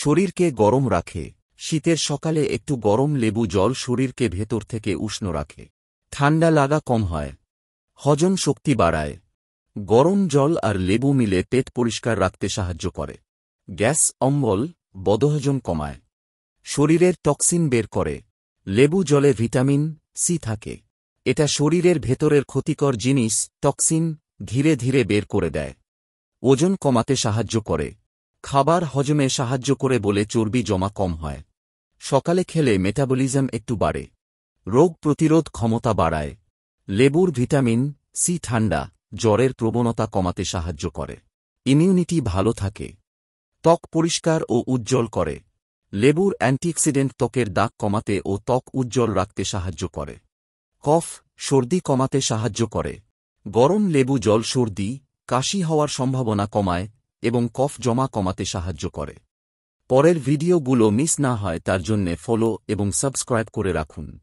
শরীরকে গরম রাখে। শীতের সকালে একটু গরম লেবু জল শরীরকে ভেতর থেকে উষ্ণ রাখে। ঠান্ডা লাগা কম হয়। হজম শক্তি বাড়ায়। গরম জল আর লেবু মিলে পেট পরিষ্কার রাখতে সাহায্য করে। গ্যাস অম্বল বদহজম কমায়। শরীরের টক্সিন বের করে। লেবু জলে ভিটামিন সি থাকে। এটা শরীরের ভেতরের ক্ষতিকর জিনিস টক্সিন ধীরে ধীরে বের করে দেয়। ওজন কমাতে সাহায্য করে। খাবার হজমে সাহায্য করে বলে চর্বি জমা কম হয়। সকালে খেলে মেটাবলিজম একটু বাড়ে। রোগ প্রতিরোধ ক্ষমতা বাড়ায়। লেবুর ভিটামিন সি ঠান্ডা জ্বরের প্রবণতা কমাতে সাহায্য করে। ইমিউনিটি ভালো থাকে। ত্বক পরিষ্কার ও উজ্জ্বল করে। লেবুর অ্যান্টিঅক্সিডেন্ট ত্বকের দাগ কমাতে ও ত্বক উজ্জ্বল রাখতে সাহায্য করে। কফ সর্দি কমাতে সাহায্য করে। গরম লেবু জল সর্দি কাশি হওয়ার সম্ভাবনা কমায় এবং কফ জমা কমাতে সাহায্য করে। পরের ভিডিওগুলো মিস না হয় তার জন্যে ফলো এবং সাবস্ক্রাইব করে রাখুন।